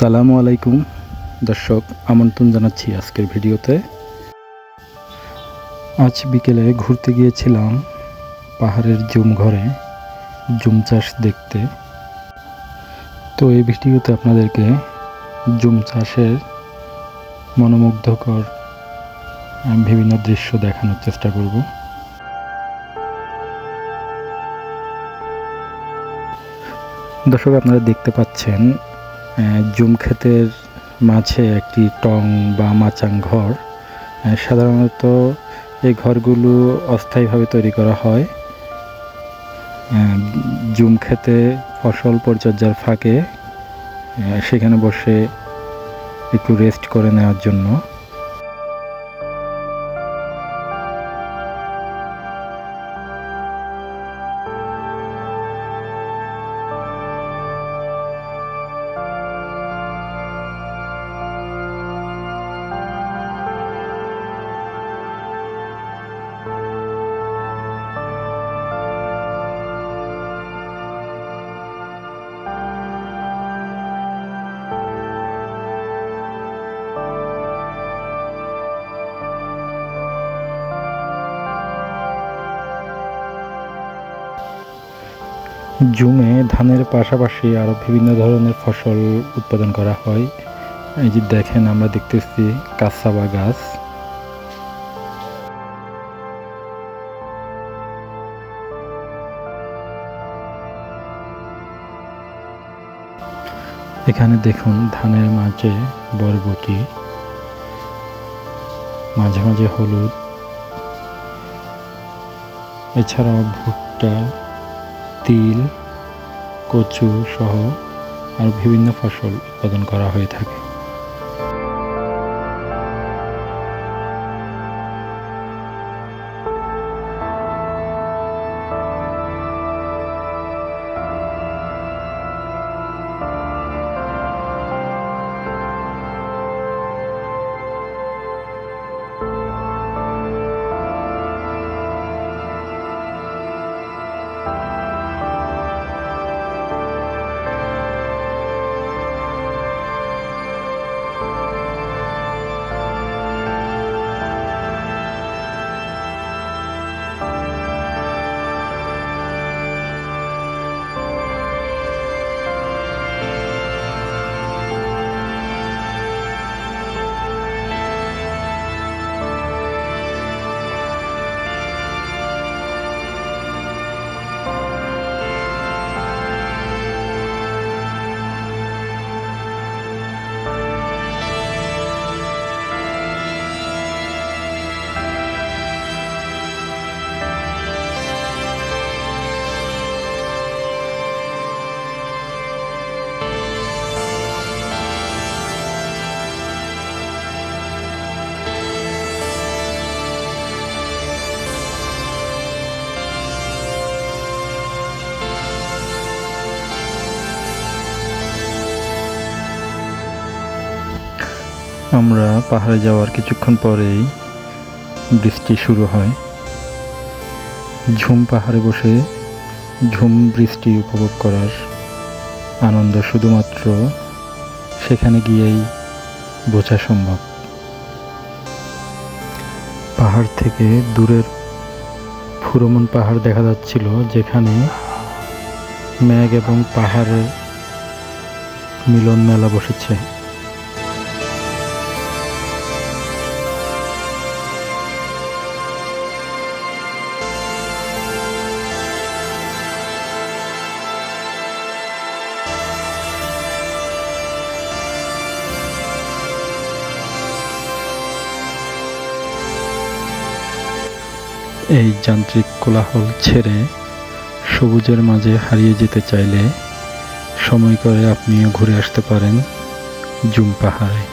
আসসালামু আলাইকুম দর্শক, আমন্ত্রণ জানাচ্ছি আজকের ভিডিওতে। আজ বিকেলে ঘুরতে গিয়েছিলাম পাহাড়ের জুম ঘরে জুম চাষ দেখতে। তো এই ভিডিওতে আপনাদেরকে জুম চাষের মনোমুগ্ধকর বিভিন্ন দৃশ্য দেখানোর চেষ্টা করব। দর্শক, আপনারা দেখতে পাচ্ছেন জুম ক্ষেতের মাঝে একটি টং বা মাচাং ঘর। সাধারণত এই ঘরগুলো অস্থায়ীভাবে তৈরি করা হয় জুম ক্ষেতে ফসল পরিচর্যার ফাঁকে সেখানে বসে একটু রেস্ট করে নেওয়ার জন্য। জুমে ধানের পাশাপাশি আরও বিভিন্ন ধরনের ফসল উৎপাদন করা হয়। এই যে দেখেন, আমরা দেখতেছি কাসাবা গাছ। এখানে দেখুন ধানের মাঝে বরবটি, মাঝে মাঝে হলুদ, এছাড়াও ভুট্টা, তিল, কচু সহ আর বিভিন্ন ফসল উৎপাদন করা হয়ে থাকে। আমরা পাহাড়ে যাওয়ার কিছুক্ষণ পরেই বৃষ্টি শুরু হয়। ঝুম পাহাড়ে বসে ঝুম বৃষ্টি উপভোগ করার আনন্দ শুধুমাত্র সেখানে গিয়েই বোঝা সম্ভব। পাহাড় থেকে দূরের ফুরমন পাহাড় দেখা যাচ্ছিল, যেখানে মেঘ এবং পাহাড়ের মিলন মেলা বসেছে। এই যান্ত্রিক কোলাহল ছেড়ে সবুজের মাঝে হারিয়ে যেতে চাইলে সময় করে আপনিও ঘুরে আসতে পারেন জুম পাহাড়ে।